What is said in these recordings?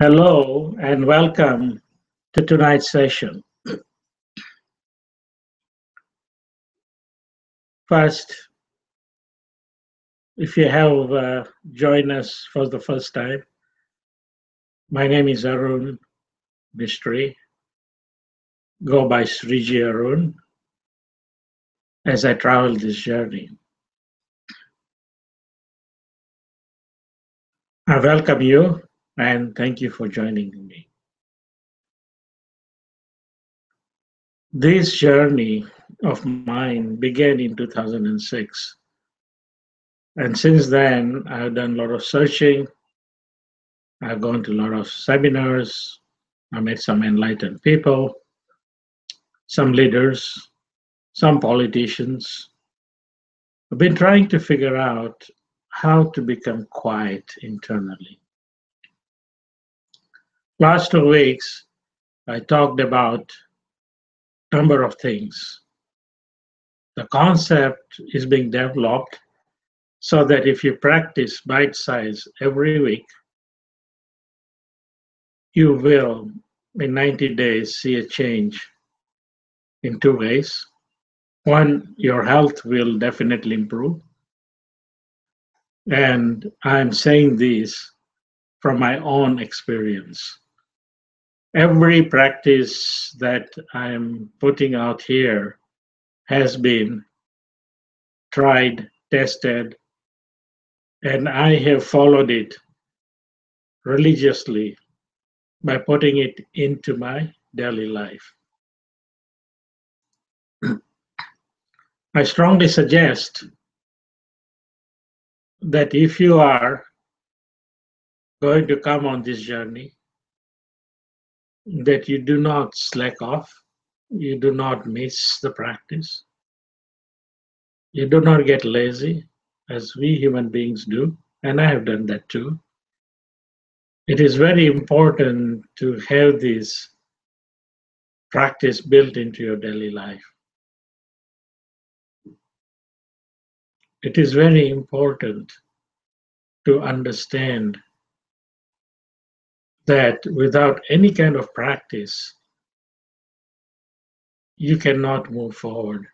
Hello and welcome to tonight's session. First, if you have joined us for the first time, my name is Arun Mistry, go by Sriji Arun as I travel this journey. I welcome you and thank you for joining me. This journey of mine began in 2006, and since then I've done a lot of searching. I've gone to a lot of seminars. I met some enlightened people, some leaders, some politicians. I've been trying to figure out how to become quiet internally. Last 2 weeks, I talked about a number of things. The concept is being developed so that if you practice bite size every week, you will, in 90 days, see a change in 2 ways. One, your health will definitely improve. And I'm saying this from my own experience. Every practice that I'm putting out here has been tried, tested, and I have followed it religiously by putting it into my daily life. I strongly suggest that if you are going to come on this journey, that you do not slack off, you do not miss the practice, you do not get lazy, as we human beings do, and I have done that too. It is very important to have this practice built into your daily life. It is very important to understand that without any kind of practice, you cannot move forward.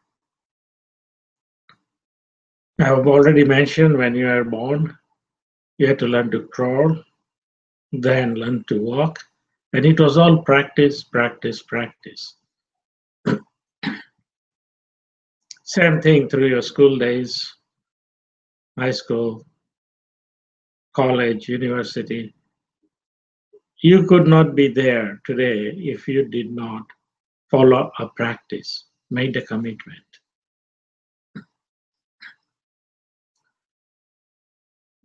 I have already mentioned when you are born, you have to learn to crawl, then learn to walk, and it was all practice, practice, practice. Same thing through your school days, high school, college, university. You could not be there today if you did not follow a practice, made a commitment.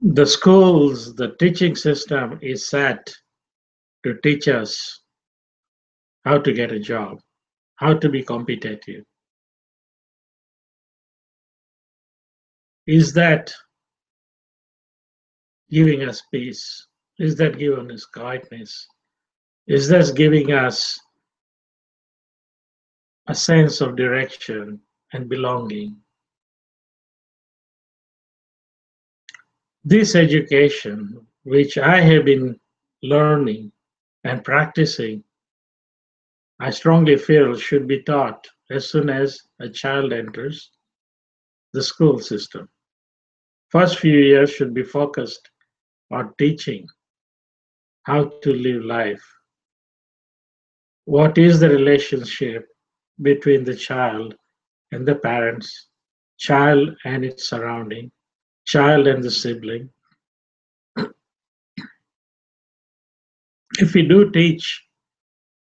The schools, the teaching system is set to teach us how to get a job, how to be competitive. Is that giving us peace? Is that giving us quietness? Is that giving us a sense of direction and belonging? This education, which I have been learning and practicing, I strongly feel should be taught as soon as a child enters the school system. First few years should be focused on teaching how to live life. What is the relationship between the child and the parents, child and its surrounding, child and the sibling? If we do teach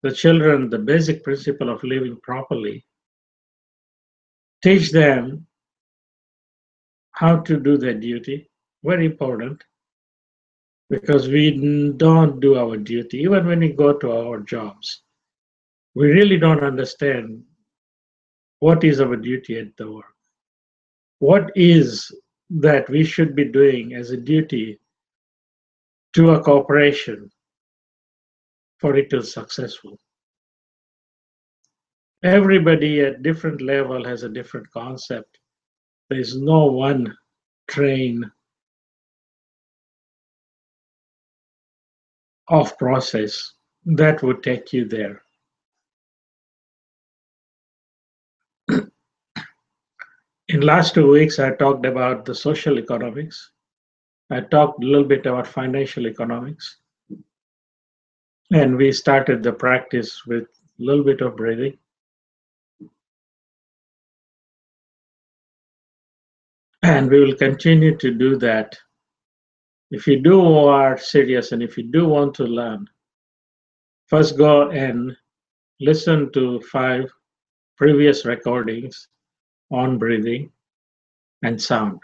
the children the basic principle of living properly, teach them how to do their duty, very important, because we don't do our duty. Even when we go to our jobs, we really don't understand what is our duty at the work. What is that we should be doing as a duty to a corporation for it to be successful? Everybody at different level has a different concept. There is no one train of process that would take you there. In last 2 weeks, I talked about the social economics. I talked a little bit about financial economics, and we started the practice with a little bit of breathing. And we will continue to do that. If you do are serious and if you do want to learn, first go and listen to 5 previous recordings on breathing and sound.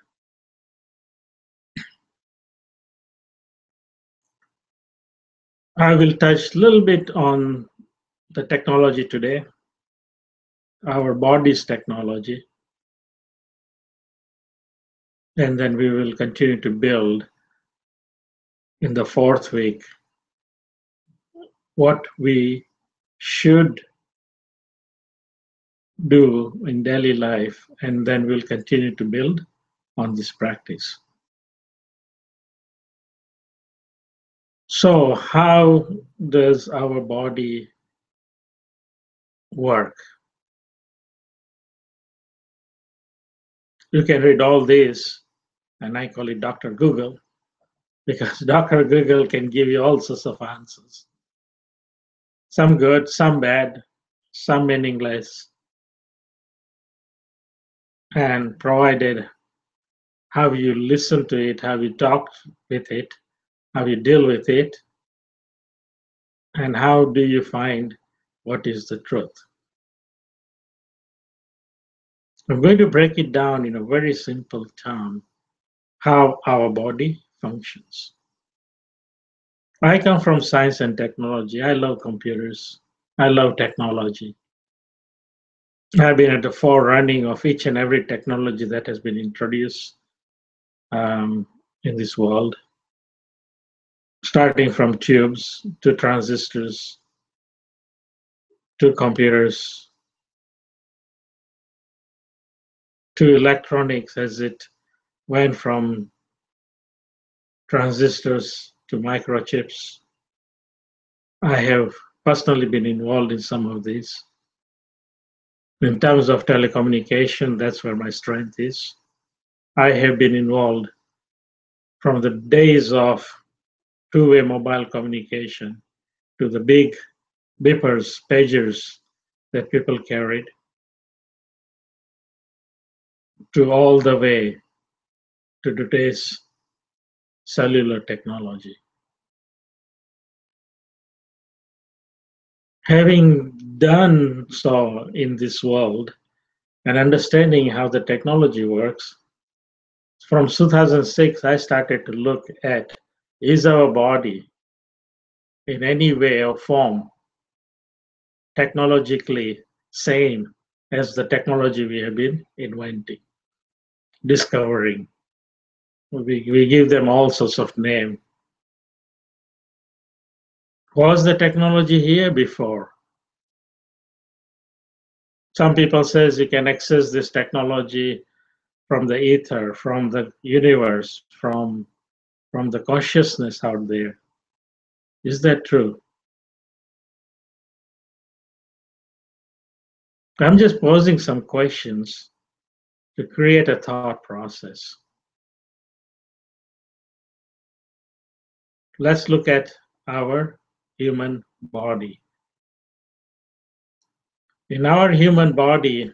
I will touch a little bit on the technology today, our body's technology, and then we will continue to build in the 4th week what we should do in daily life, and then we'll continue to build on this practice. So, how does our body work? You can read all this, and I call it Dr. Google, because Dr. Google can give you all sorts of answers. Some good, some bad, some meaningless, and provided how you listen to it, how you talk with it, how you deal with it, and how do you find what is the truth. I'm going to break it down in a very simple term how our body functions. I come from science and technology. I love computers. I love technology. I've been at the forerunning of each and every technology that has been introduced in this world, starting from tubes to transistors to computers to electronics as it went from transistors to microchips. I have personally been involved in some of these. In terms of telecommunication, that's where my strength is. I have been involved from the days of two-way mobile communication to the big beepers, pagers that people carried, to all the way to today's cellular technology. Having done so in this world and understanding how the technology works, from 2006, I started to look at, is our body in any way or form technologically same as the technology we have been inventing, discovering. We give them all sorts of names. Was the technology here before? Some people says you can access this technology from the ether, from the universe, from the consciousness out there. Is that true? I'm just posing some questions to create a thought process. Let's look at our human body. In our human body,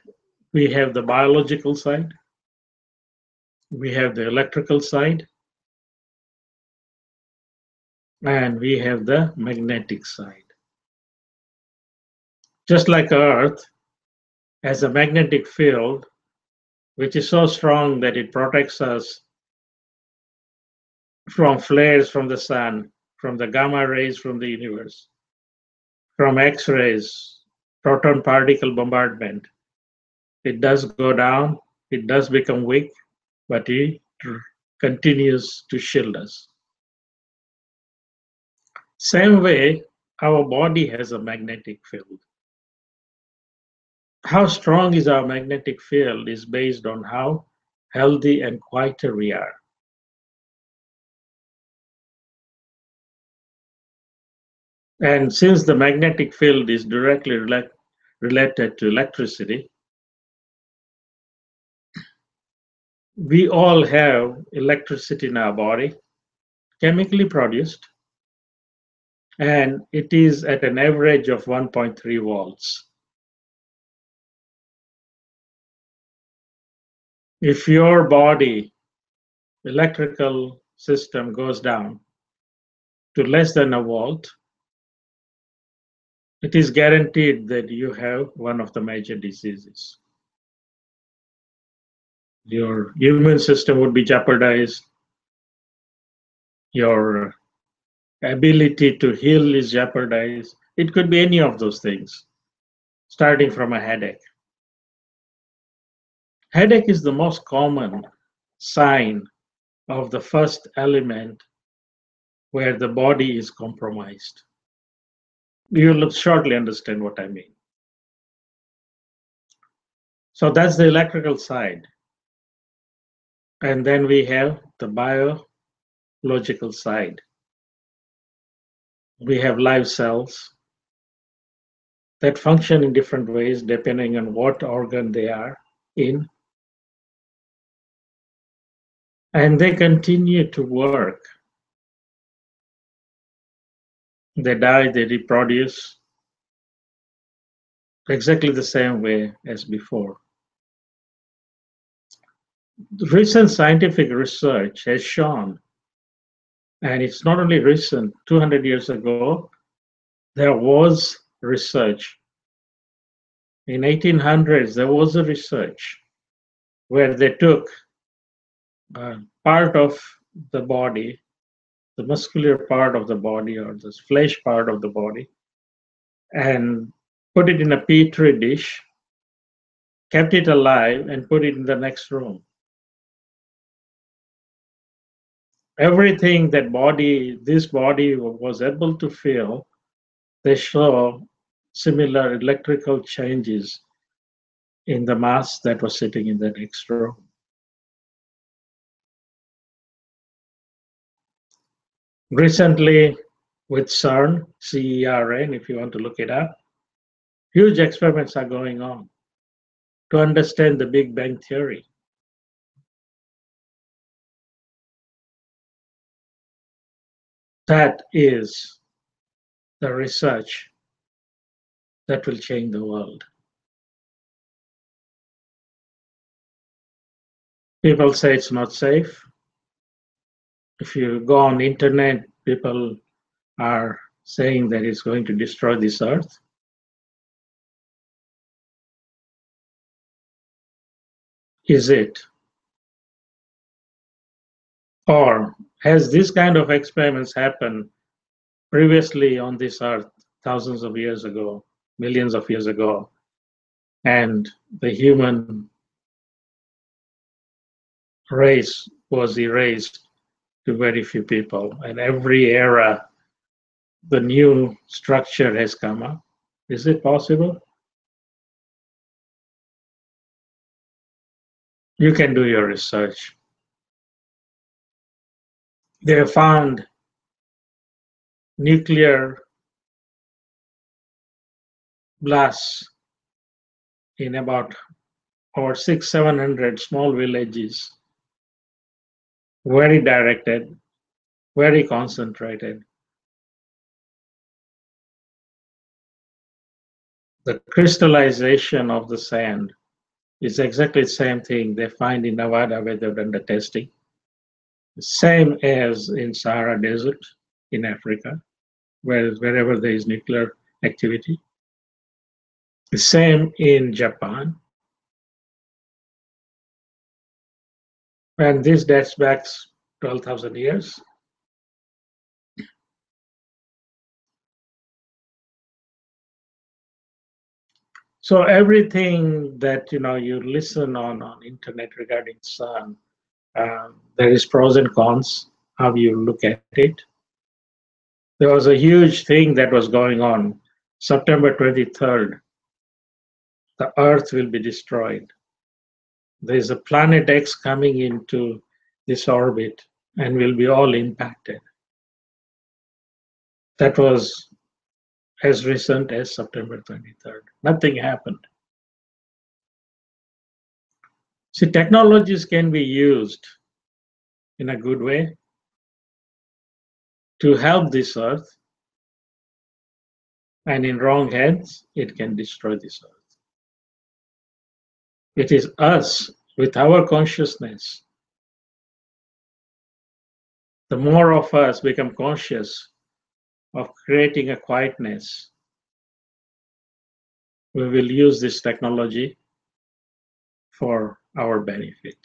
we have the biological side, we have the electrical side, and we have the magnetic side. Just like Earth has a magnetic field, which is so strong that it protects us from flares from the sun, from the gamma rays from the universe, from X-rays, proton particle bombardment. It does go down, it does become weak, but it continues to shield us. Same way, our body has a magnetic field. How strong is our magnetic field is based on how healthy and quieter we are. And since the magnetic field is directly related to electricity, we all have electricity in our body, chemically produced, and it is at an average of 1.3 volts. If your body electrical system goes down to less than a volt, it is guaranteed that you have one of the major diseases. Your immune system would be jeopardized, your ability to heal is jeopardized. It could be any of those things, starting from a headache. Headache is the most common sign of the first element where the body is compromised. You will shortly understand what I mean. So that's the electrical side. And then we have the biological side. We have live cells that function in different ways depending on what organ they are in. And they continue to work. They die, they reproduce exactly the same way as before. Recent scientific research has shown, and it's not only recent, 200 years ago, there was research. In 1800s, there was a research where they took part of the body, the muscular part of the body or the flesh part of the body, and put it in a petri dish, kept it alive, and put it in the next room. Everything this body was able to feel, they show similar electrical changes in the mass that was sitting in the next room. Recently, with CERN, CERN, if you want to look it up, huge experiments are going on to understand the Big Bang Theory. That is the research that will change the world. People say it's not safe. If you go on the internet, people are saying that it's going to destroy this earth. Is it? Or has this kind of experiments happened previously on this earth thousands of years ago, millions of years ago, and the human race was erased to very few people, and every era the new structure has come up? Is it possible? You can do your research. They have found nuclear blasts in about or 600-700 small villages, very directed, very concentrated. The crystallization of the sand is exactly the same thing they find in Nevada where they've done the testing. Same as in Sahara Desert in Africa, wherever there is nuclear activity. The same in Japan. And this dates back 12,000 years. So everything that you listen on internet regarding sun, there is pros and cons, how you look at it. There was a huge thing that was going on. September 23rd, the Earth will be destroyed. There's a planet X coming into this orbit and will be all impacted. That was as recent as September 23rd. Nothing happened. See, technologies can be used in a good way to help this earth, and in wrong hands, it can destroy this earth. It is us with our consciousness. The more of us become conscious of creating a quietness, we will use this technology for our benefit.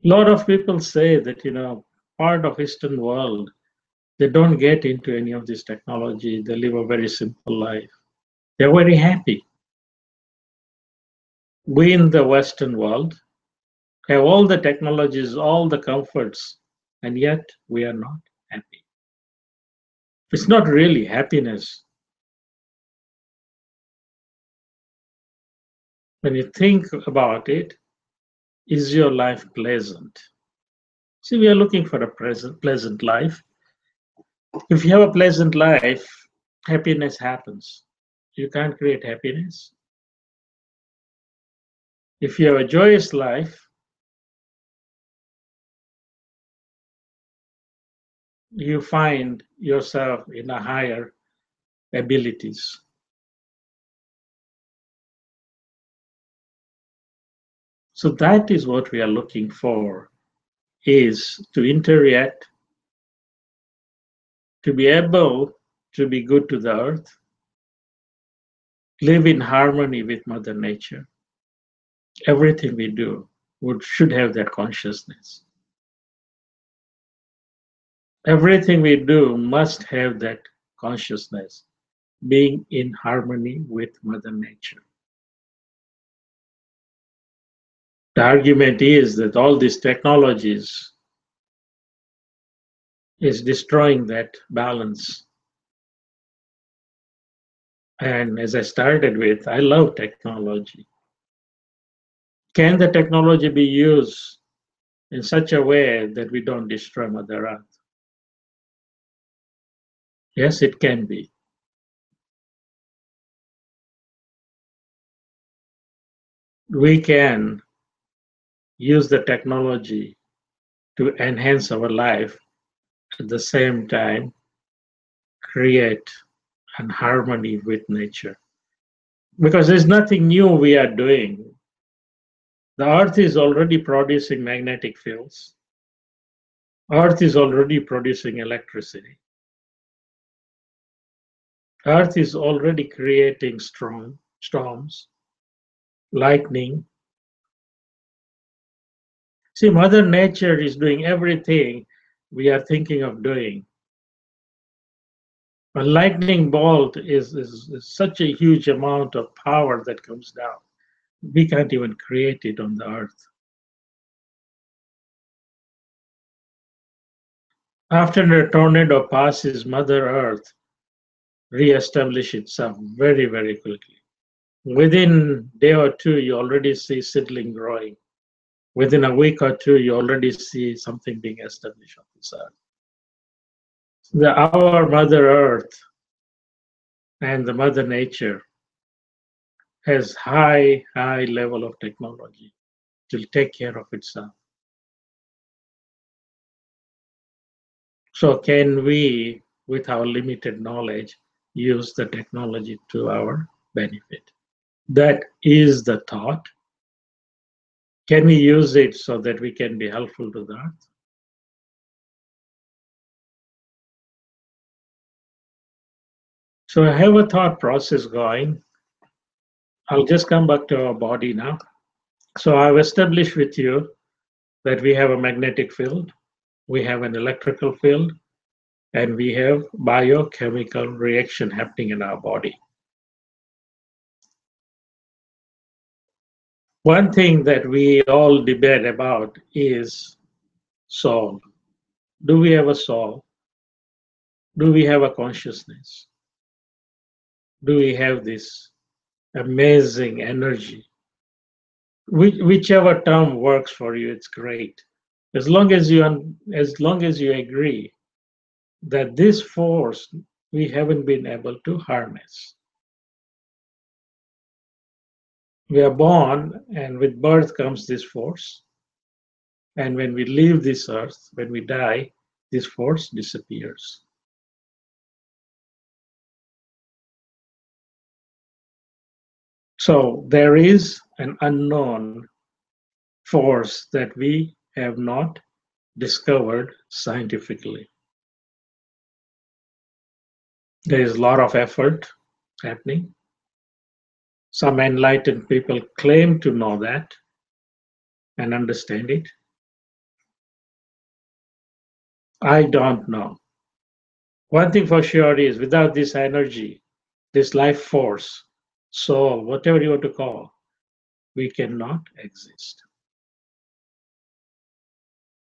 A lot of people say that, part of Eastern world, they don't get into any of this technology. They live a very simple life. They're very happy. We in the Western world have all the technologies, all the comforts, and yet we are not happy. It's not really happiness. When you think about it, is your life pleasant? See, we are looking for a pleasant life. If you have a pleasant life, happiness happens. You can't create happiness. If you have a joyous life, you find yourself in a higher abilities. So that is what we are looking for, is to interact, to be able to be good to the earth, live in harmony with Mother Nature. Everything we do should have that consciousness. Everything we do must have that consciousness, being in harmony with Mother Nature. The argument is that all these technologies is destroying that balance. And as I started with, I love technology. Can the technology be used in such a way that we don't destroy Mother Earth? Yes, it can be. We can use the technology to enhance our life, at the same time create an harmony with nature. Because there's nothing new we are doing. The earth is already producing magnetic fields. Earth is already producing electricity. Earth is already creating storms, lightning. See, Mother Nature is doing everything we are thinking of doing. A lightning bolt is such a huge amount of power that comes down. We can't even create it on the earth. After a tornado passes, Mother Earth re-establish itself very, very quickly. Within a day or two, you already see seedling growing. Within a week or two, you already see something being established on this earth. Our Mother Earth and the Mother Nature has high level of technology to take care of itself. So can we, with our limited knowledge, use the technology to our benefit? That is the thought. Can we use it so that we can be helpful to the earth? So I have a thought process going. I'll just come back to our body now. So I've established with you that we have a magnetic field, we have an electrical field, and we have biochemical reaction happening in our body. One thing that we all debate about is soul. Do we have a soul? Do we have a consciousness? Do we have this amazing energy? Whichever term works for you, it's great. As long as you agree that this force we haven't been able to harness. We are born, and with birth comes this force. And when we leave this earth, when we die, this force disappears. So there is an unknown force that we have not discovered scientifically. There is a lot of effort happening. Some enlightened people claim to know that and understand it. I don't know. One thing for sure is without this energy, this life force, soul, whatever you want to call, we cannot exist.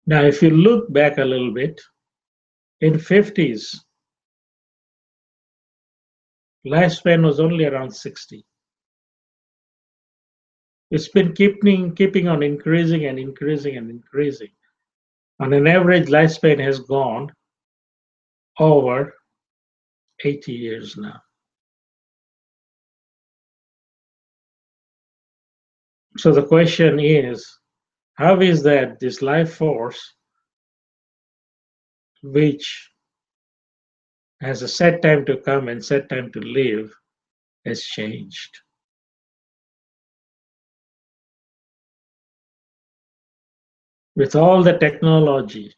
Now, if you look back a little bit, in 50s, lifespan was only around 60. It's been keeping on increasing and increasing and increasing. On an average, lifespan has gone over 80 years now. So the question is, how is that this life force, which has a set time to come and set time to live, has changed? With all the technology,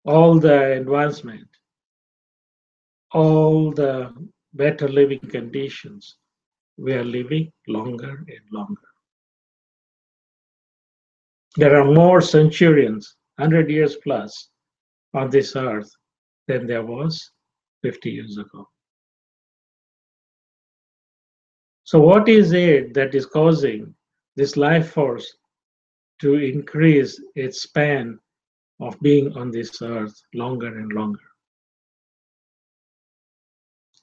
all the advancement, all the better living conditions, we are living longer and longer. There are more centurions, 100 years plus, on this earth than there was 50 years ago. So, what is it that is causing this life force to increase its span of being on this earth longer and longer?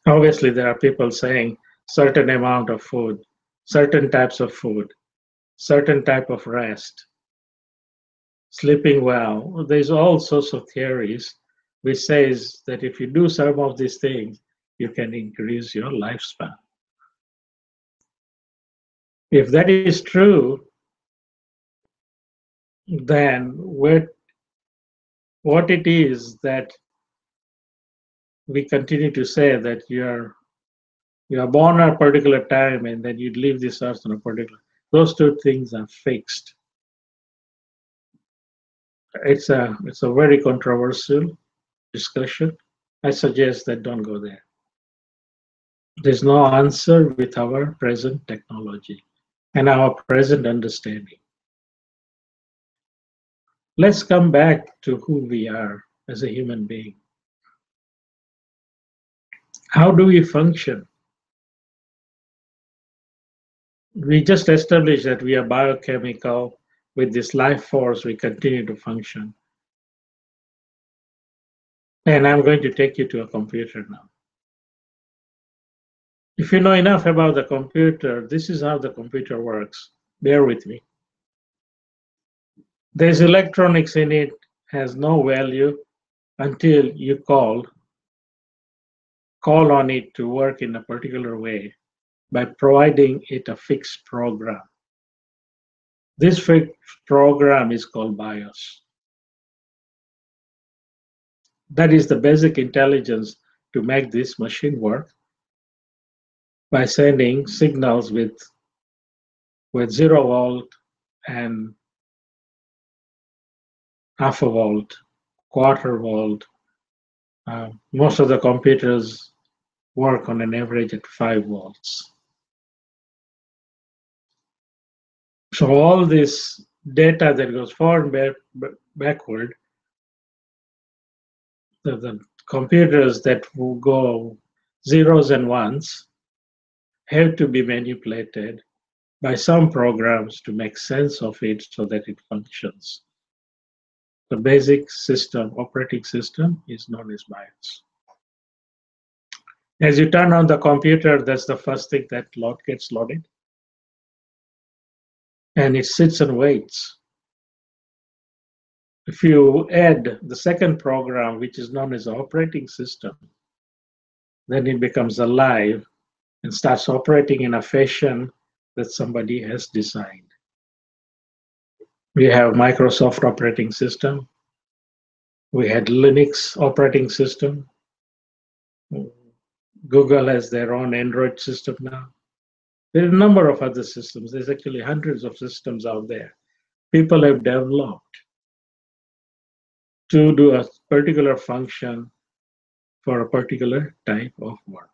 Obviously, there are people saying certain amount of food, certain types of food, certain type of rest, sleeping well. There's all sorts of theories which says that if you do some of these things, you can increase your lifespan. If that is true, then what it is that we continue to say that you are born at a particular time and then you leave this earth on a particular, those two things are fixed. It's a very controversial discussion. I suggest that don't go there. There's no answer with our present technology and our present understanding. Let's come back to who we are as a human being. How do we function? We just established that we are biochemical. With this life force, we continue to function. And I'm going to take you to a computer now. If you know enough about the computer, this is how the computer works. Bear with me. There's electronics in it, has no value until you call on it to work in a particular way by providing it a fixed program. This fixed program is called BIOS. That is the basic intelligence to make this machine work by sending signals with 0 volt and half a volt, quarter volt. Most of the computers work on an average at 5 volts. So all this data that goes forward and backward, the computers that will go zeros and ones have to be manipulated by some programs to make sense of it so that it functions. The basic system, operating system, is known as BIOS. As you turn on the computer, that's the first thing that gets loaded. And it sits and waits. If you add the second program, which is known as operating system, then it becomes alive and starts operating in a fashion that somebody has designed. We have Microsoft operating system. We had Linux operating system. Google has their own Android system now. There are a number of other systems. There's actually hundreds of systems out there. People have developed to do a particular function for a particular type of work.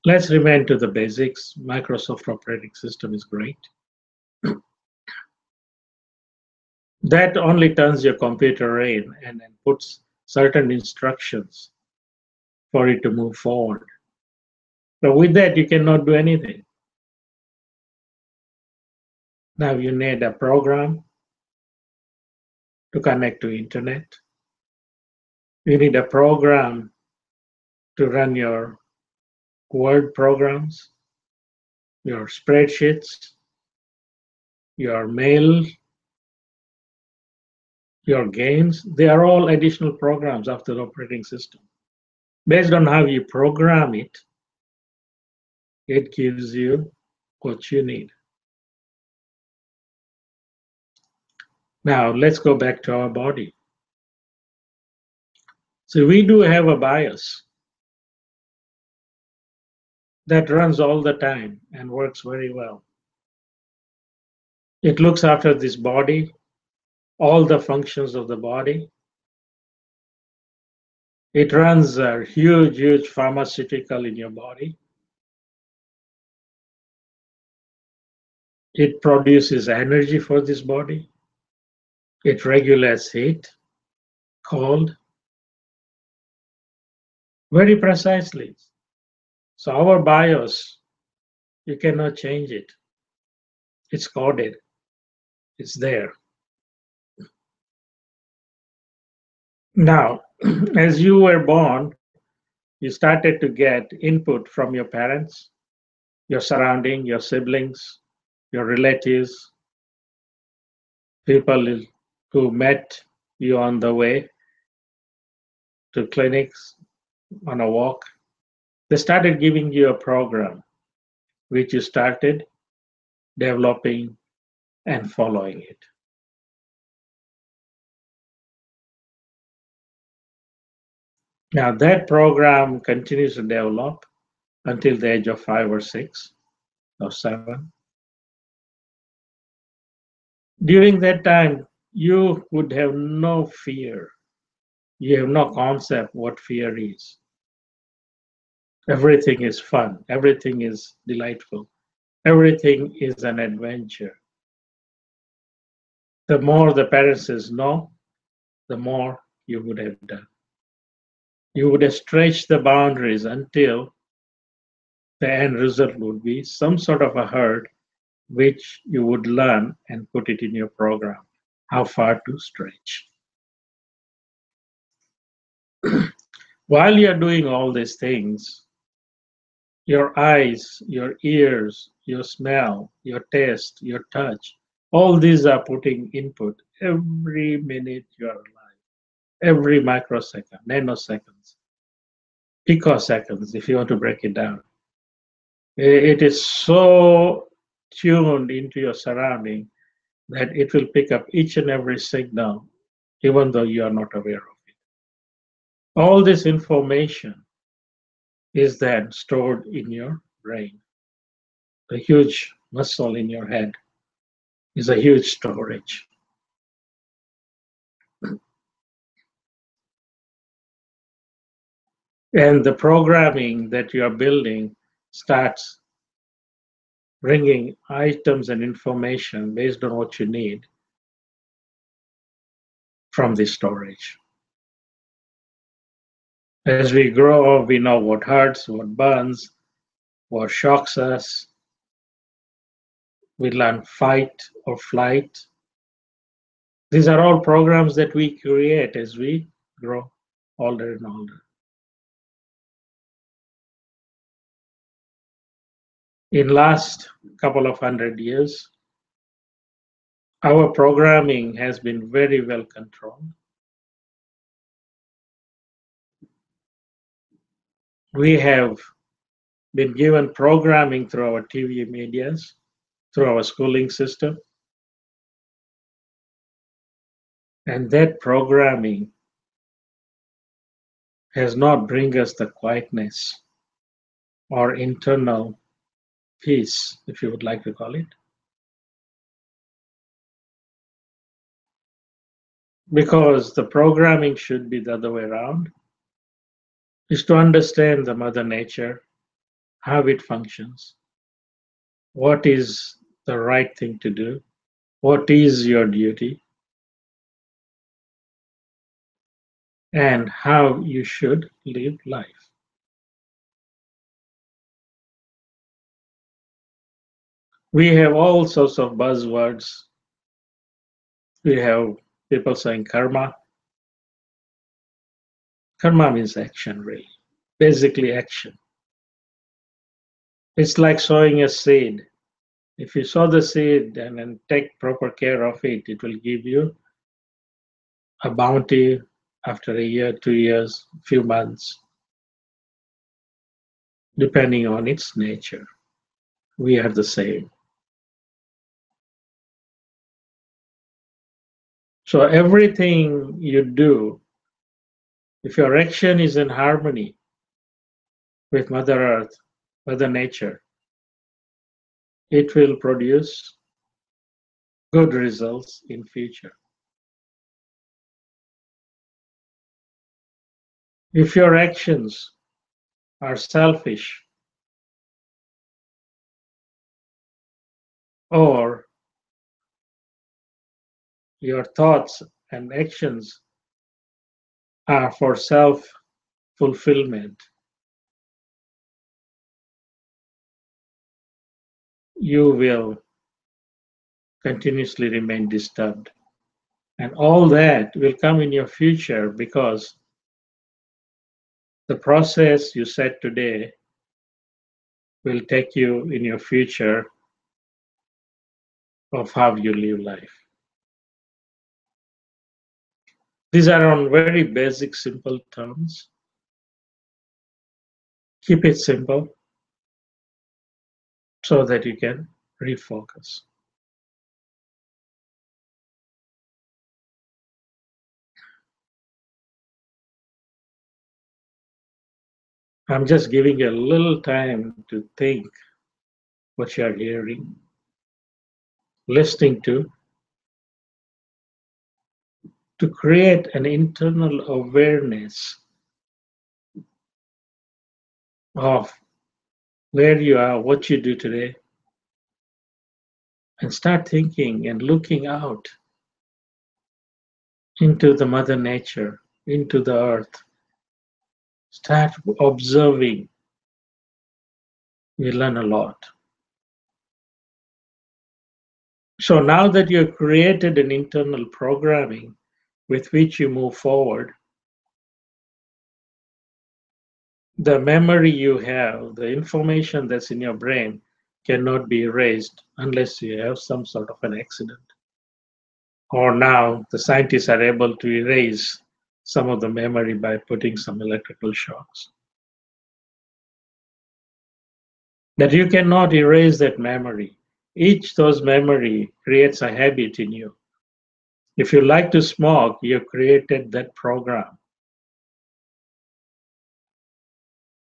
Let's remain to the basics. Microsoft operating system is great. That only turns your computer in and then puts certain instructions for it to move forward. But with that, you cannot do anything. Now you need a program to connect to internet. You need a program to run your Word programs, your spreadsheets, your mail, your games. They are all additional programs after the operating system. Based on how you program it, it gives you what you need. Now let's go back to our body. So we do have a bias that runs all the time and works very well. It looks after this body, all the functions of the body. It runs a huge, huge pharmaceutical in your body. It produces energy for this body. It regulates heat, cold, very precisely. So our BIOS, you cannot change it. It's coded. It's there. Now, as you were born, you started to get input from your parents, your surrounding, your siblings, your relatives, people who met you on the way to clinics, on a walk. They started giving you a program which you started developing and following it. Now that program continues to develop until the age of 5 or 6 or 7. During that time, you would have no fear. You have no concept what fear is. Everything is fun. Everything is delightful. Everything is an adventure. The more the parents says no, the more you would have done. You would have stretched the boundaries until the end result would be some sort of a herd which you would learn and put it in your program, how far to stretch. While you're doing all these things, your eyes, your ears, your smell, your taste, your touch, all these are putting input every minute you are alive, every microsecond, nanoseconds, picoseconds, if you want to break it down. It is so tuned into your surrounding that it will pick up each and every signal, even though you are not aware of it. All this information is then stored in your brain. The huge muscle in your head is a huge storage. And the programming that you are building starts bringing items and information based on what you need from the storage. As we grow, we know what hurts, what burns, what shocks us. We learn fight or flight. These are all programs that we create as we grow older and older. In last couple of 100 years, Our programming has been very well controlled. We have been given programming through our TV medias, through our schooling system, and that programming has not bring us the quietness or internal peace, if you would like to call it. Because the programming should be the other way around, is to understand the mother nature, how it functions, what is the right thing to do, what is your duty, and how you should live life. We have all sorts of buzzwords. We have people saying karma. Karma means action, really. Basically, action. It's like sowing a seed. If you sow the seed and take proper care of it, it will give you a bounty after a year, 2 years, few months, depending on its nature. We are the same. So everything you do, if your action is in harmony with Mother Earth, Mother Nature, it will produce good results in future. If your actions are selfish or your thoughts and actions are for self fulfillment, you will continuously remain disturbed. And all that will come in your future because the process you set today will take you in your future of how you live life. These are on very basic, simple terms. Keep it simple so that you can refocus. I'm just giving you a little time to think what you are hearing, listening to create an internal awareness of where you are, what you do today, and start thinking and looking out into the Mother Nature, into the earth. Start observing. We learn a lot. So now that you've created an internal programming with which you move forward, the memory you have, the information that's in your brain cannot be erased unless you have some sort of an accident. Or now the scientists are able to erase some of the memory by putting some electrical shocks. That you cannot erase that memory. Each those memory creates a habit in you. If you like to smoke, you created that program.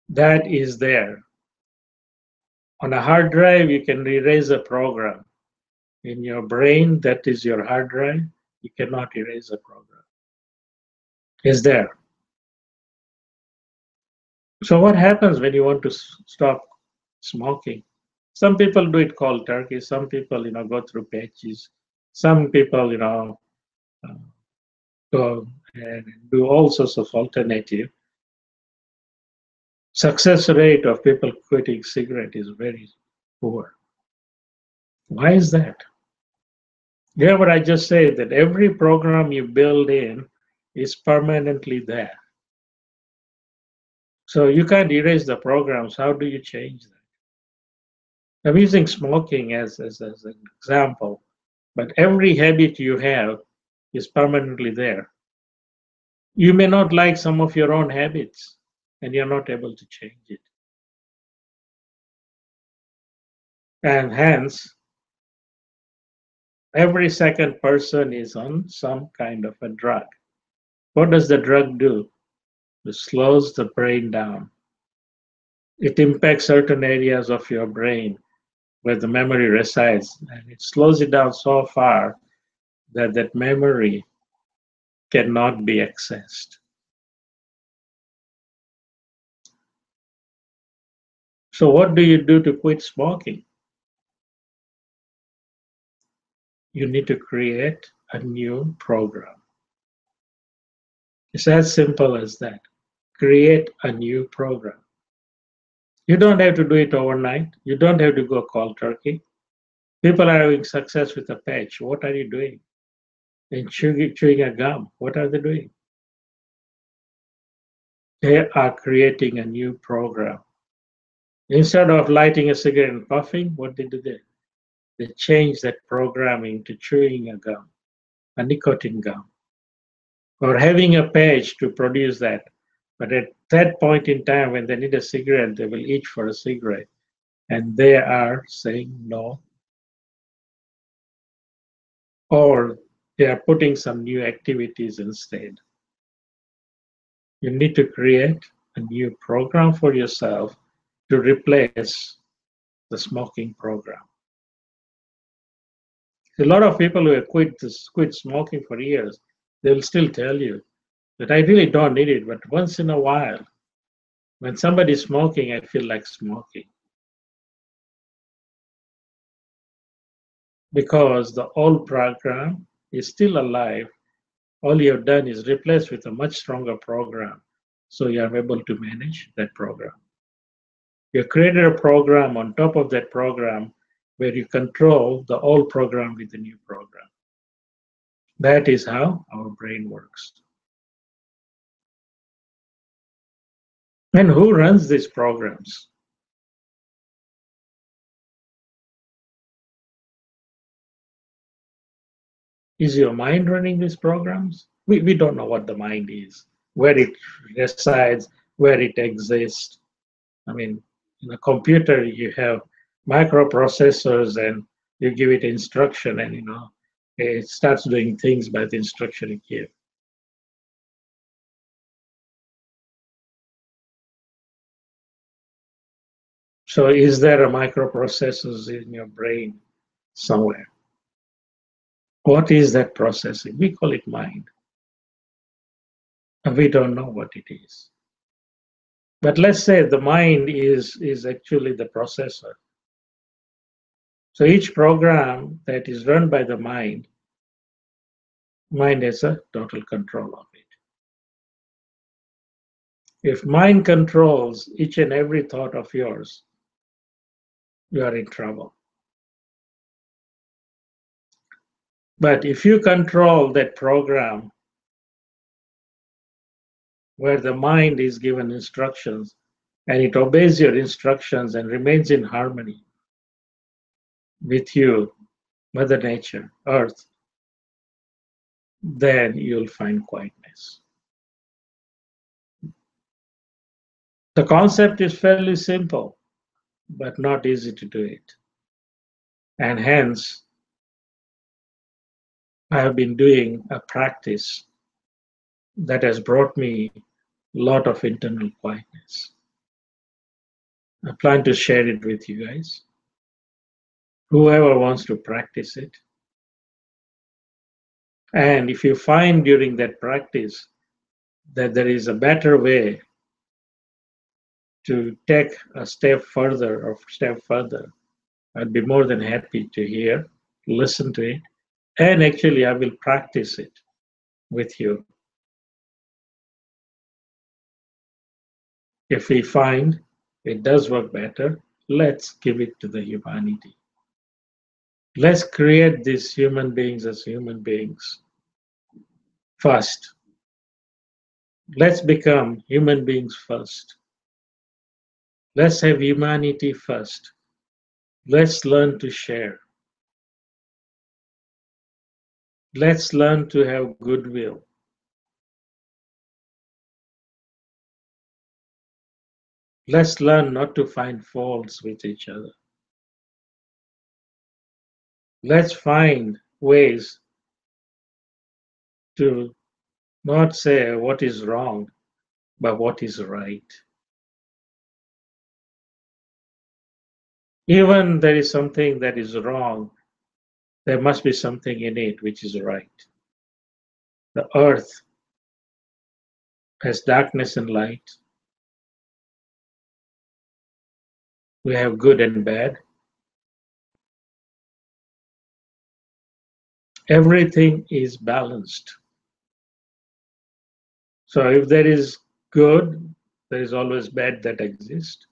That is there. On a hard drive, you can erase a program. In your brain, that is your hard drive, you cannot erase a program. It's there. So what happens when you want to stop smoking? Some people do it cold turkey. Some people, go through patches. Some people, uh, go and do all sorts of alternative. Success rate of people quitting cigarette is very poor. Why is that? Yeah, what I just said that every program you build in is permanently there. So you can't erase the programs. How do you change that? I'm using smoking as an example, But every habit you have is permanently there. You may not like some of your own habits, and you're not able to change it. And hence, every second person is on some kind of a drug. What does the drug do? It slows the brain down. It impacts certain areas of your brain where the memory resides, and it slows it down so far that that memory cannot be accessed. So, what do you do to quit smoking? You need to create a new program. It's as simple as that. Create a new program. You don't have to do it overnight. You don't have to go cold turkey. People are having success with a patch. What are you doing? And chewing a gum. What are they doing? They are creating a new program. Instead of lighting a cigarette and puffing, what did they do? They changed that programming to chewing a gum, a nicotine gum, or having a patch to produce that. But at that point in time, when they need a cigarette, they will itch for a cigarette. And they are saying no, or they are putting some new activities instead. You need to create a new program for yourself to replace the smoking program. A lot of people who have quit smoking for years, they will still tell you that I really don't need it, but once in a while, when somebody's smoking, I feel like smoking. Because the old program is still alive. All you have done is replace with a much stronger program. So you are able to manage that program. You created a program on top of that program where you control the old program with the new program. That is how our brain works. And who runs these programs? Is your mind running these programs? We don't know what the mind is, where it resides, where it exists. I mean, in a computer, you have microprocessors and you give it instruction and, it starts doing things by the instruction you give. So is there a microprocessors in your brain somewhere? What is that processing? We call it mind. And we don't know what it is. But let's say the mind is actually the processor. So each program that is run by the mind has a total control of it. If mind controls each and every thought of yours, you are in trouble. But if you control that program where the mind is given instructions and it obeys your instructions and remains in harmony with you, Mother Nature, Earth, then you'll find quietness. The concept is fairly simple, but not easy to do it. And hence, I have been doing a practice that has brought me a lot of internal quietness. I plan to share it with you guys. Whoever wants to practice it. And if you find during that practice that there is a better way to take a step further or step further, I'd be more than happy to hear, listen to it, and actually I will practice it with you. If we find it does work better, let's give it to the humanity. Let's create these human beings as human beings first. Let's become human beings first. Let's have humanity first. Let's learn to share. Let's learn to have goodwill. Let's learn not to find faults with each other. Let's find ways to not say what is wrong, but what is right. Even there is something that is wrong, there must be something in it which is right. The earth has darkness and light. We have good and bad. Everything is balanced. So if there is good, there is always bad that exists.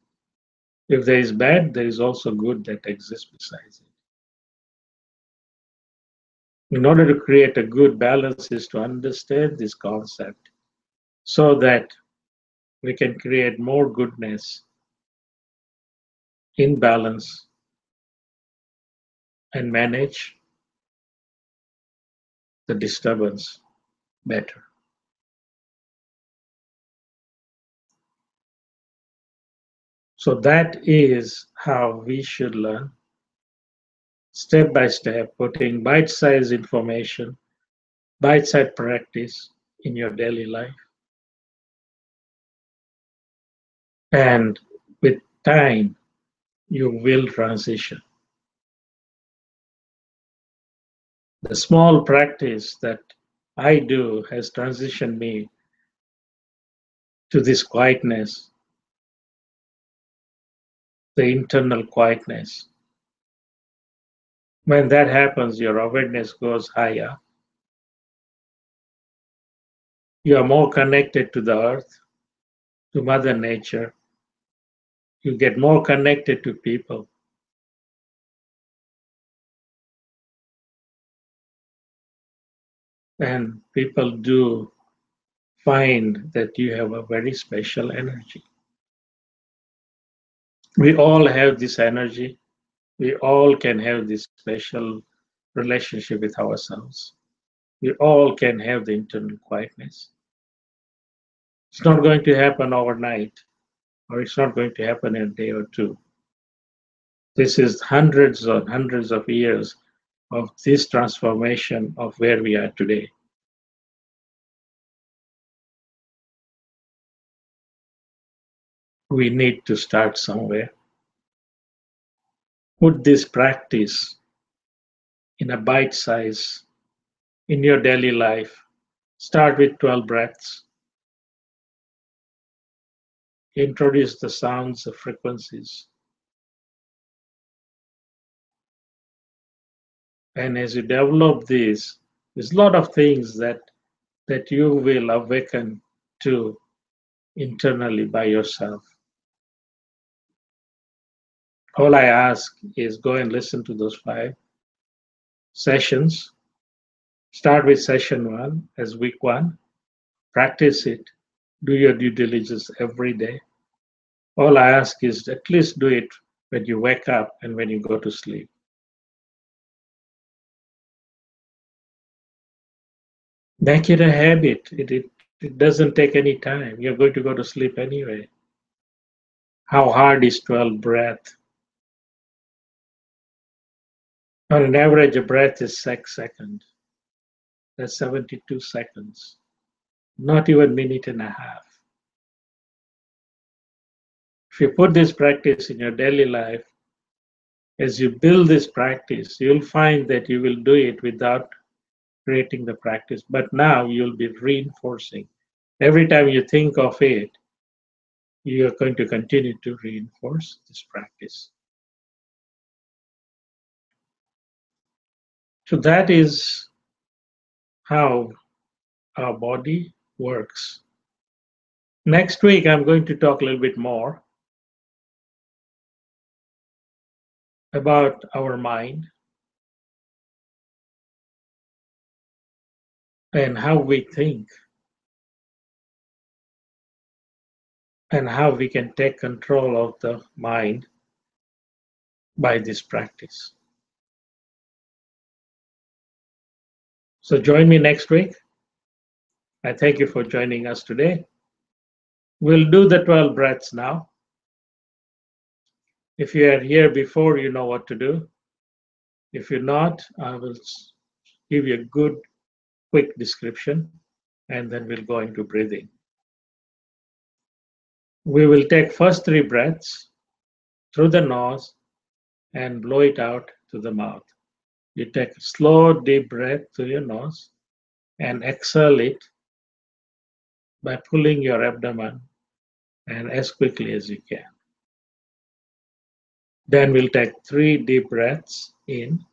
If there is bad, there is also good that exists besides it. In order to create a good balance is to understand this concept so that we can create more goodness in balance and manage the disturbance better. So that is how we should learn step by step, putting bite sized information, bite sized practice in your daily life. And with time, you will transition. The small practice that I do has transitioned me to this quietness, the internal quietness. When that happens, your awareness goes higher. You are more connected to the earth, to Mother Nature. You get more connected to people. And people do find that you have a very special energy. We all have this energy. We all can have this special relationship with ourselves. We all can have the internal quietness. It's not going to happen overnight, or it's not going to happen in a day or two. This is hundreds and hundreds of years of this transformation of where we are today. We need to start somewhere. Put this practice in a bite size in your daily life. Start with 12 breaths. Introduce the sounds, the frequencies. And as you develop these, there's a lot of things that you will awaken to internally by yourself. All I ask is go and listen to those 5 sessions. Start with session 1 as week 1. Practice it. Do your due diligence every day. All I ask is at least do it when you wake up and when you go to sleep. Make it a habit. It doesn't take any time. You're going to go to sleep anyway. How hard is 12 breath? On an average, a breath is 6 seconds. That's 72 seconds. Not even a minute and a half. If you put this practice in your daily life, as you build this practice, you'll find that you will do it without creating the practice. But now you'll be reinforcing. Every time you think of it, you are going to continue to reinforce this practice. So that is how our body works. Next week, I'm going to talk a little bit more about our mind and how we think and how we can take control of the mind by this practice. So join me next week. I thank you for joining us today. We'll do the 12 breaths now. If you are here before, you know what to do. If you're not, I will give you a good, quick description, and then we'll go into breathing. We will take first 3 breaths through the nose and blow it out to the mouth. You take a slow, deep breath through your nose and exhale it by pulling your abdomen and as quickly as you can. Then we'll take 3 deep breaths in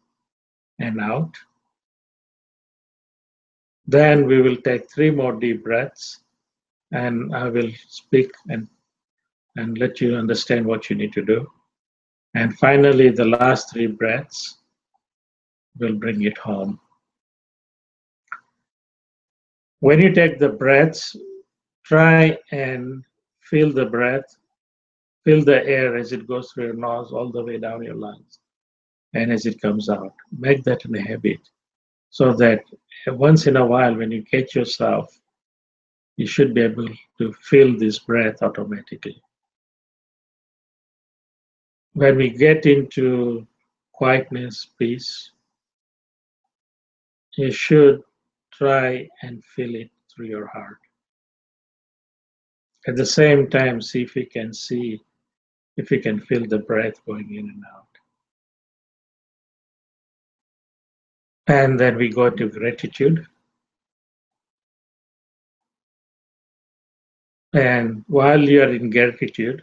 and out. Then we will take 3 more deep breaths, and I will speak and let you understand what you need to do. And finally, the last 3 breaths will bring it home. When you take the breaths, try and feel the breath, feel the air as it goes through your nose all the way down your lungs and as it comes out. Make that a habit so that once in a while, when you catch yourself, you should be able to feel this breath automatically. When we get into quietness, peace, you should try and feel it through your heart. At the same time, see if you can feel the breath going in and out. And then we go to gratitude. And while you are in gratitude,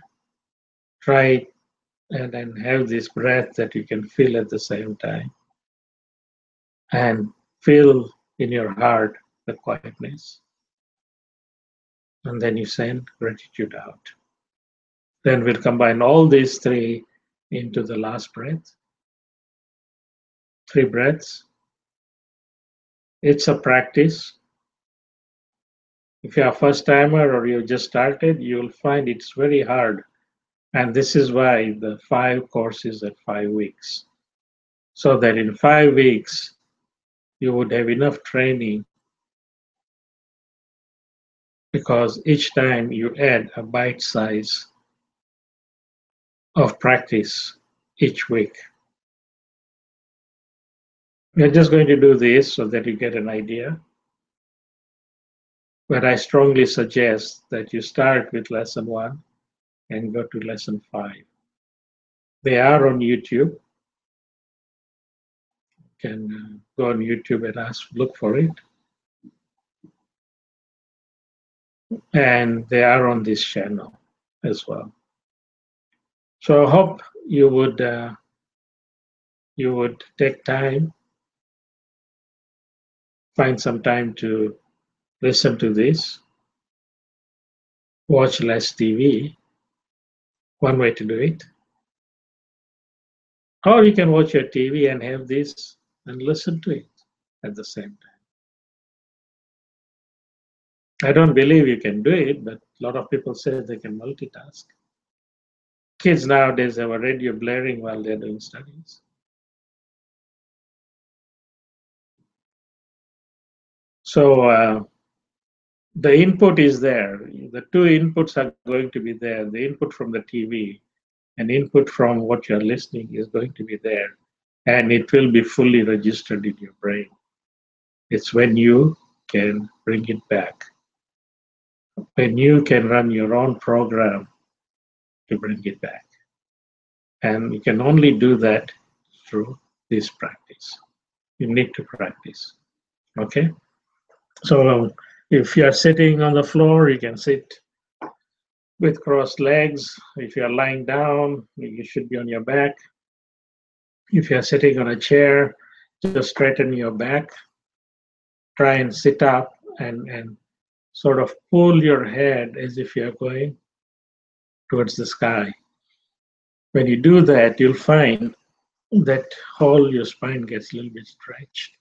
try and then have this breath that you can feel at the same time. And feel in your heart the quietness. And then you send gratitude out. Then we'll combine all these 3 into the last breath. 3 breaths. It's a practice. If you're a first timer or you just started, you'll find it's very hard. And this is why the 5 courses at 5 weeks. So that in 5 weeks, you would have enough training, because each time you add a bite size of practice each week. We're just going to do this so that you get an idea. But I strongly suggest that you start with lesson 1 and go to lesson 5. They are on YouTube. You can go on YouTube and look for it. And they are on this channel as well. So I hope you would take time, find some time to listen to this, watch less TV, one way to do it. Or you can watch your TV and have this and listen to it at the same time. I don't believe you can do it, but a lot of people say they can multitask. Kids nowadays have a radio blaring while they're doing studies. So the input is there. The 2 inputs are going to be there. The input from the TV and input from what you're listening is going to be there. And it will be fully registered in your brain. It's when you can bring it back, when you can run your own program to bring it back. And you can only do that through this practice. You need to practice. Okay? So if you are sitting on the floor, you can sit with crossed legs. If you are lying down, you should be on your back. If you are sitting on a chair, just straighten your back. Try and sit up and sort of pull your head as if you're going towards the sky. When you do that, you'll find that whole your spine gets a little bit stretched.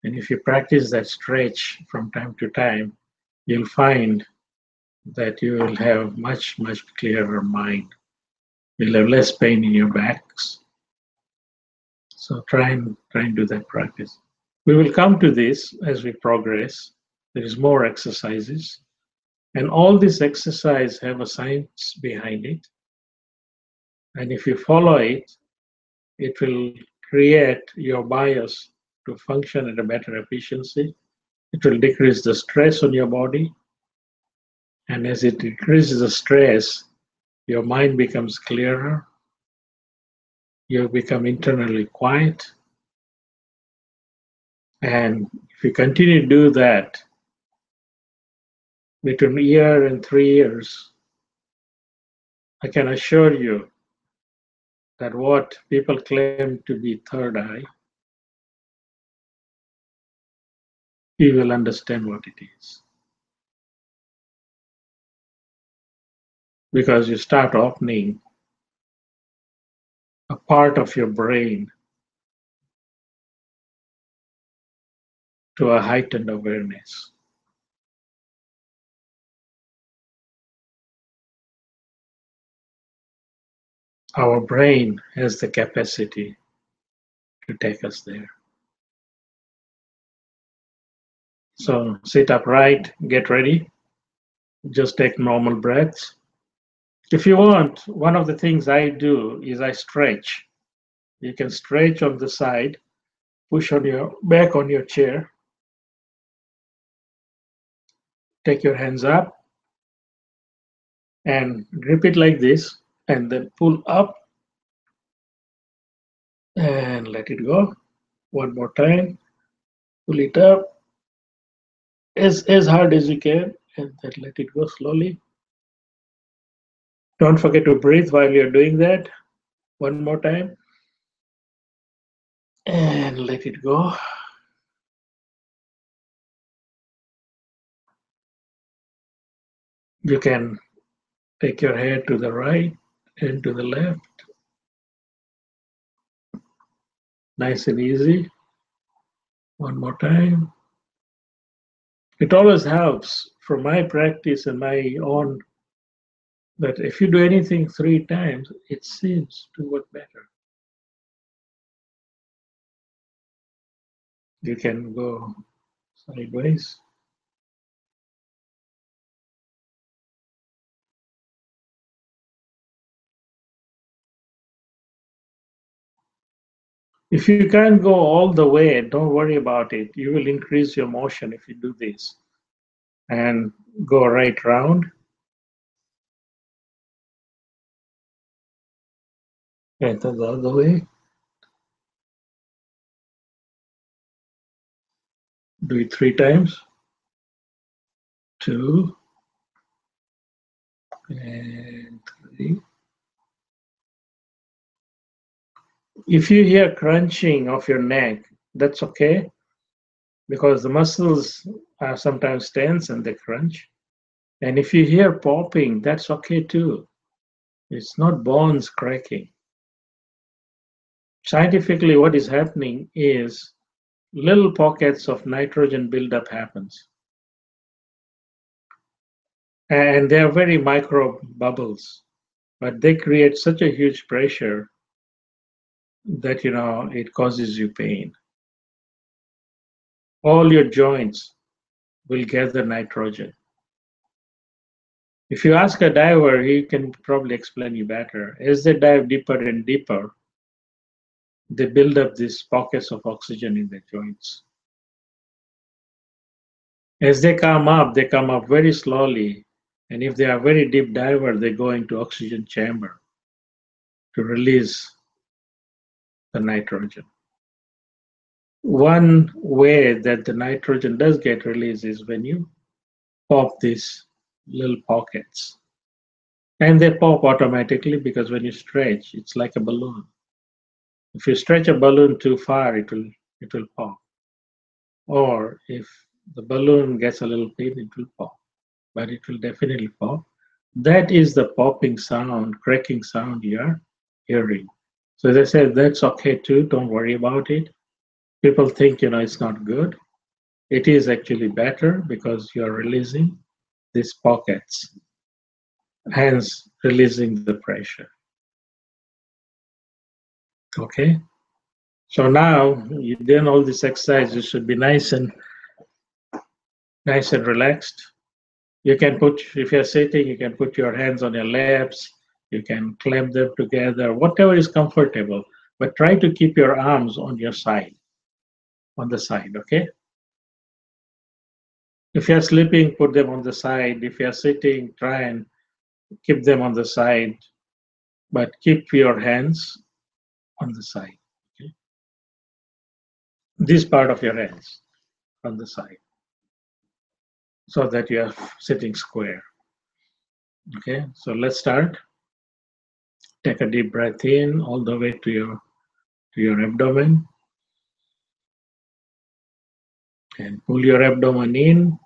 And if you practice that stretch from time to time, you'll find that you will have much, much clearer mind. You'll have less pain in your backs. So try and do that practice. We will come to this as we progress. There is more exercises, and all this exercise have a science behind it. And if you follow it, it will create your bias to function at a better efficiency. It will decrease the stress on your body. And as it decreases the stress, your mind becomes clearer. You become internally quiet. And if you continue to do that between a year and 3 years, I can assure you that what people claim to be third eye, you will understand what it is. Because you start opening a part of your brain to a heightened awareness. Our brain has the capacity to take us there. So sit upright, get ready, just take normal breaths. If you want, one of the things I do is I stretch. You can stretch on the side, push on your back on your chair, take your hands up and grip it like this, and then pull up and let it go. One more time, pull it up as hard as you can, and then let it go slowly. Don't forget to breathe while you're doing that. One more time, and let it go. You can take your head to the right and to the left. Nice and easy. One more time. It always helps from my practice and my own that if you do anything 3 times, it seems to work better. You can go sideways. If you can't go all the way, don't worry about it. You will increase your motion if you do this. And go right round and then the other way. Do it 3 times. 2 and 3. If you hear crunching of your neck, that's okay because the muscles are sometimes tense and they crunch. And if you hear popping, that's okay too. It's not bones cracking. Scientifically, what is happening is little pockets of nitrogen buildup happens. And they are very micro bubbles, but they create such a huge pressure that it causes you pain. All your joints will gather nitrogen. If you ask a diver, he can probably explain you better. As they dive deeper and deeper, they build up these pockets of oxygen in their joints. As they come up very slowly, and if they are very deep diver, they go into oxygen chamber to release the nitrogen. One way that the nitrogen does get released is when you pop these little pockets. And they pop automatically because when you stretch, it's like a balloon. If you stretch a balloon too far, it will pop. Or if the balloon gets a little pain, it will pop. But it will definitely pop. That is the popping sound, cracking sound you're hearing. So as I said, that's okay too. Don't worry about it. People think it's not good. It is actually better because you're releasing these pockets, hence releasing the pressure. Okay, So now you done all this exercise, you should be nice and relaxed. You can put, if you're sitting, you can put your hands on your laps, you can clamp them together, whatever is comfortable. But try to keep your arms on your side, on the side, okay? If you're sleeping, put them on the side. If you're sitting, try and keep them on the side, but keep your hands on the side. Okay? This part of your hands on the side so that you are sitting square. Okay, so let's start. Take a deep breath in all the way to your abdomen and pull your abdomen in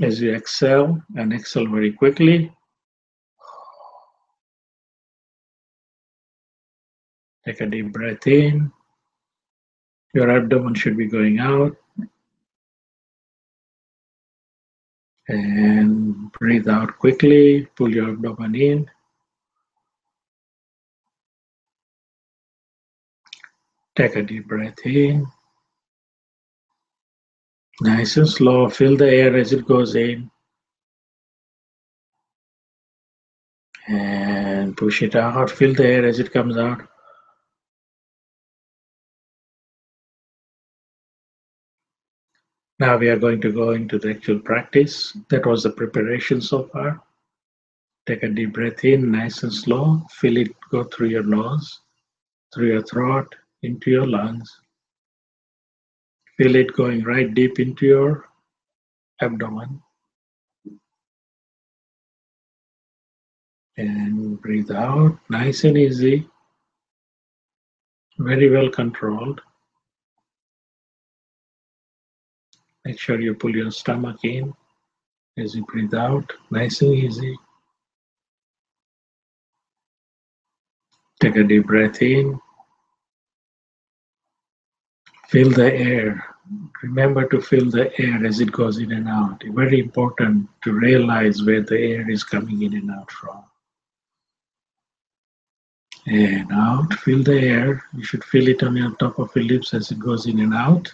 as you exhale and exhale very quickly. Take a deep breath in. Your abdomen should be going out and breathe out quickly. Pull your abdomen in. Take a deep breath in. Nice and slow. Feel the air as it goes in and push it out. Feel the air as it comes out. Now we are going to go into the actual practice. That was the preparation so far. Take a deep breath in, nice and slow. Feel it go through your nose, through your throat, into your lungs. Feel it going right deep into your abdomen. And breathe out, nice and easy, very well controlled. Make sure you pull your stomach in as you breathe out, nice and easy. Take a deep breath in. Feel the air. Remember to feel the air as it goes in and out. Very important to realize where the air is coming in and out from. And out, feel the air. You should feel it on your top of your lips as it goes in and out.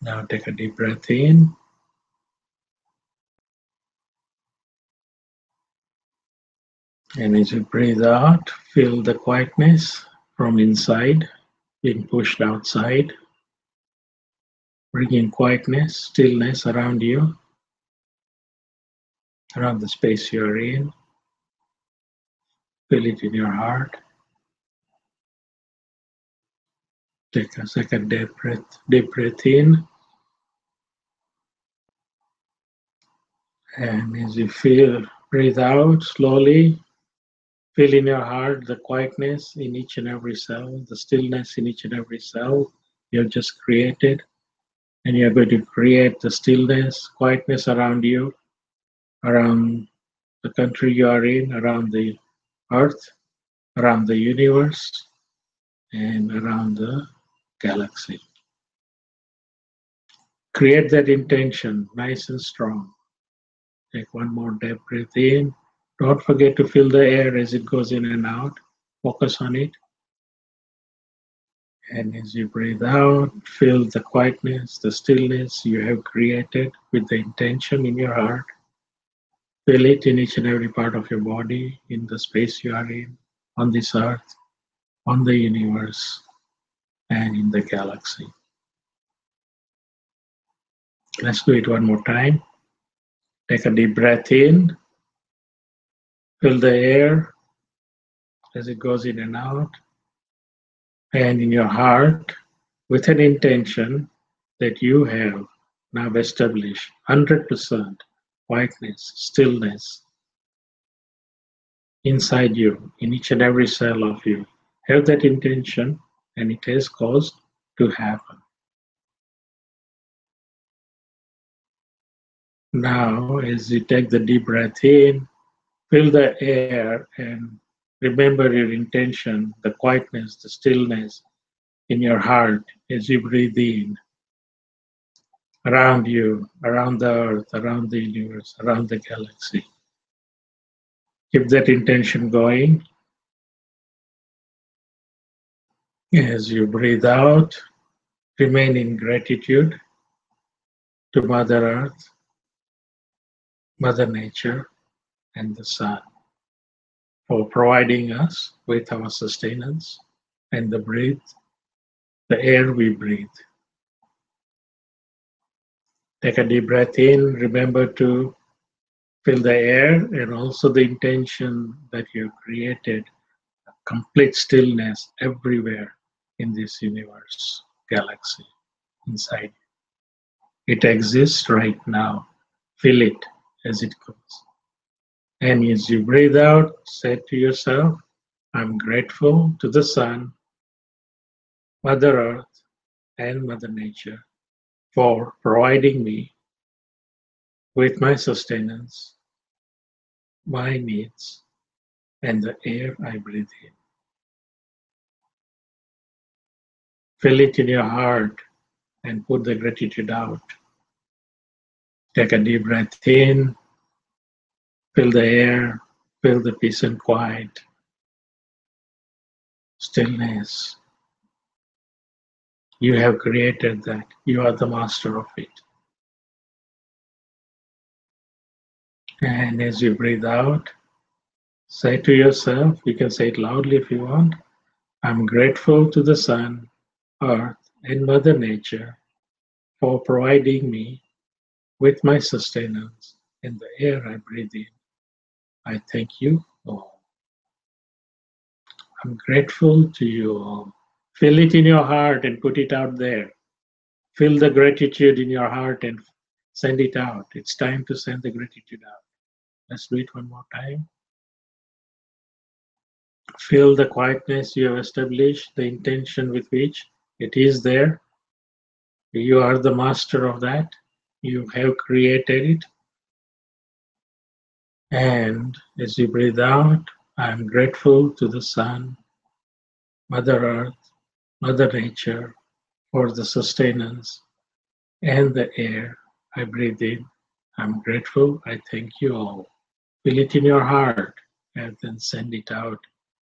Now take a deep breath in. And as you breathe out, feel the quietness from inside being pushed outside. Bring in quietness, stillness around you, around the space you're in. Feel it in your heart. Take a second deep breath in. And as you breathe out slowly, feel in your heart the quietness in each and every cell, the stillness in each and every cell you've just created. And you're going to create the stillness, quietness around you, around the country you are in, around the earth, around the universe, and around the galaxy. Create that intention nice and strong. Take one more deep breath in. Don't forget to feel the air as it goes in and out. Focus on it. And as you breathe out, feel the quietness, the stillness you have created with the intention in your heart. Feel it in each and every part of your body, in the space you are in, on this earth, on the universe, and in the galaxy. Let's do it one more time. Take a deep breath in. Feel the air as it goes in and out. And in your heart, with an intention that you have now established 100% quietness, stillness inside you, in each and every cell of you. Have that intention, and it has caused to happen. Now, as you take the deep breath in, feel the air and remember your intention, the quietness, the stillness in your heart as you breathe in around you, around the earth, around the universe, around the galaxy. Keep that intention going As you breathe out, remain in gratitude to Mother Earth, Mother Nature, and the Sun for providing us with our sustenance and the air we breathe. Take a deep breath in. Remember to fill the air and also the intention that you created complete stillness everywhere in this universe, galaxy, inside. It exists right now. Feel it as it comes. And as you breathe out, say to yourself, I'm grateful to the Sun, Mother Earth, and Mother Nature for providing me with my sustenance, my needs, and the air I breathe in. Feel it in your heart and put the gratitude out. Take a deep breath in, feel the air, feel the peace and quiet, stillness. You have created that. You are the master of it. And as you breathe out, say to yourself, you can say it loudly if you want, I'm grateful to the Sun, Earth, and Mother Nature for providing me with my sustenance and the air I breathe in. I thank you all. I'm grateful to you all. Feel it in your heart and put it out there. Feel the gratitude in your heart and send it out. It's time to send the gratitude out. Let's do it one more time. Feel the quietness you have established, the intention with which it is there. You are the master of that. You have created it. And as you breathe out, I am grateful to the Sun, Mother Earth, Mother Nature for the sustenance and the air I breathe in. I'm grateful. I thank you all. Feel it in your heart and then send it out.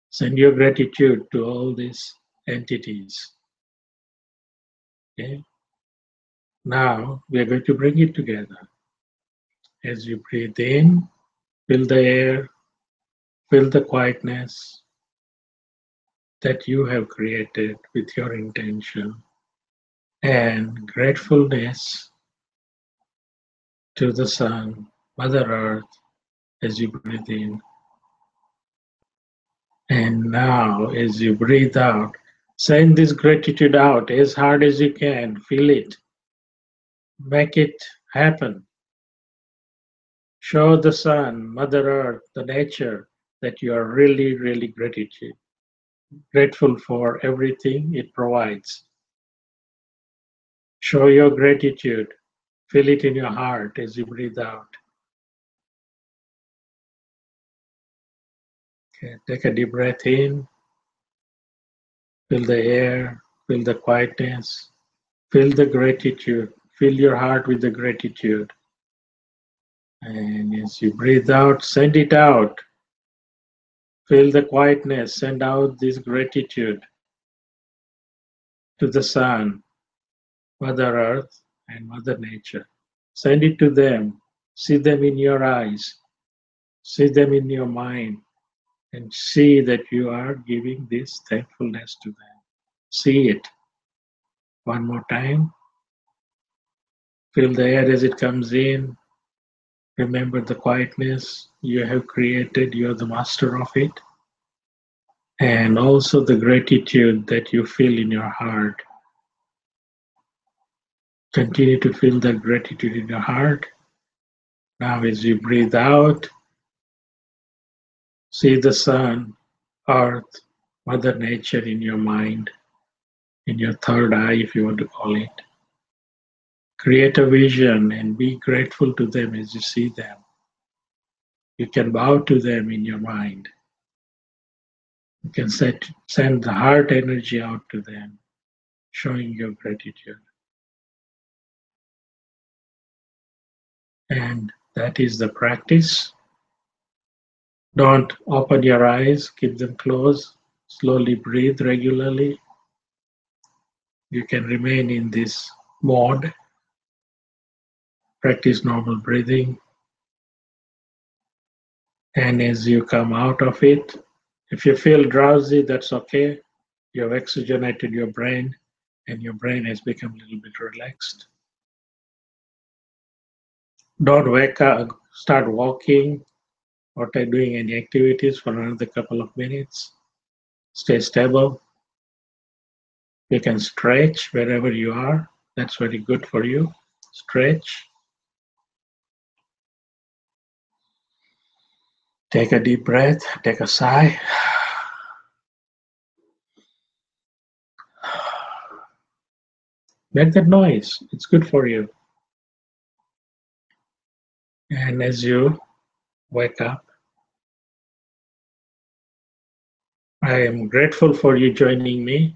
Send your gratitude to all these entities. Okay? Now we are going to bring it together. As you breathe in, feel the air, feel the quietness that you have created with your intention, and gratefulness to the Sun, Mother Earth, as you breathe in. And now, as you breathe out, send this gratitude out as hard as you can. Feel it. Make it happen. Show the Sun, Mother Earth, the nature that you are really, really grateful for everything it provides. Show your gratitude. Feel it in your heart as you breathe out. Okay, take a deep breath in. Feel the air. Feel the quietness. Feel the gratitude. Fill your heart with the gratitude. And as you breathe out, send it out. Feel the quietness. Send out this gratitude to the Sun, Mother Earth, and Mother Nature. Send it to them. See them in your eyes. See them in your mind. And see that you are giving this thankfulness to them. See it. One more time. Feel the air as it comes in. Remember the quietness you have created. You are the master of it. And also the gratitude that you feel in your heart. Continue to feel that gratitude in your heart. Now, as you breathe out, see the Sun, Earth, Mother Nature in your mind, in your third eye, if you want to call it. Create a vision and be grateful to them as you see them. You can bow to them in your mind. You can send the heart energy out to them, showing your gratitude. And that is the practice. Don't open your eyes, keep them closed. Slowly breathe regularly. You can remain in this mode, practice normal breathing, and as you come out of it, if you feel drowsy, that's okay. You have oxygenated your brain, and your brain has become a little bit relaxed. Don't wake up, start walking or doing any activities for another couple of minutes. Stay stable. You can stretch wherever you are. That's very good for you. Stretch. Take a deep breath. Take a sigh. Make that noise. It's good for you. And as you wake up, I am grateful for you joining me.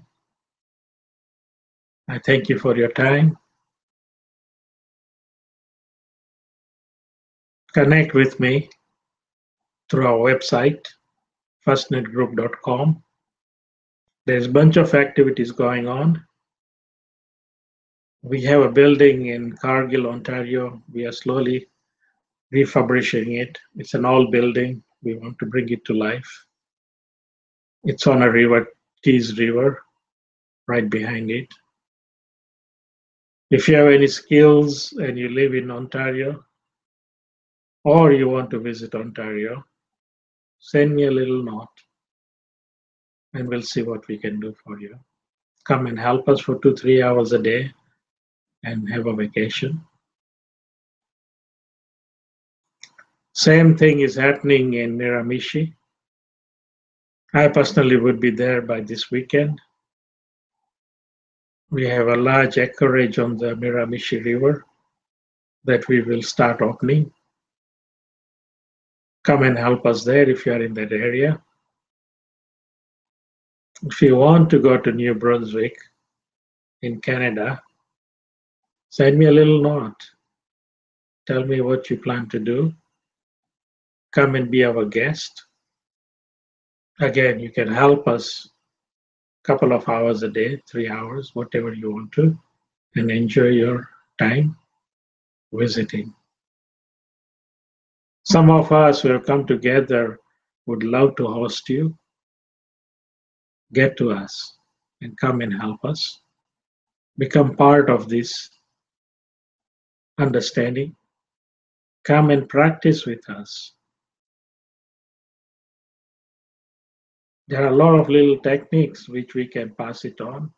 I thank you for your time. Connect with me through our website, firstnetgroup.com. There's a bunch of activities going on. We have a building in Cargill, Ontario. We are slowly refurbishing it. It's an old building. We want to bring it to life. It's on a river, Tees River, right behind it. If you have any skills and you live in Ontario or you want to visit Ontario, send me a little note and we'll see what we can do for you. Come and help us for 2-3 hours a day and have a vacation. Same thing is happening in Miramichi. I personally would be there by this weekend. We have a large acreage on the Miramichi River that we will start opening. Come and help us there if you are in that area. If you want to go to New Brunswick in Canada, send me a little note. Tell me what you plan to do. Come and be our guest. Again, you can help us a couple of hours a day, 3 hours, whatever you want to, and enjoy your time visiting. Some of us who have come together would love to host you. Get to us and come and help us. Become part of this understanding. Come and practice with us. There are a lot of little techniques which we can pass it on.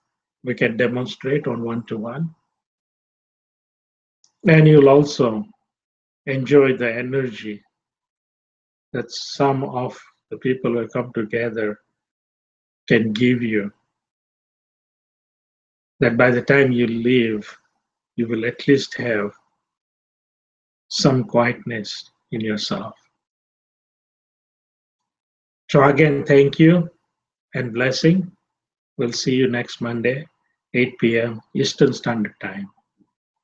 We can demonstrate on one-to-one. And you'll also enjoy the energy that some of the people who come together can give you. That by the time you leave, you will at least have some quietness in yourself. So again, thank you and blessing. We'll see you next Monday, 8 p.m. Eastern Standard Time.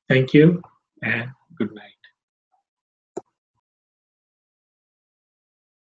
Thank you and good night.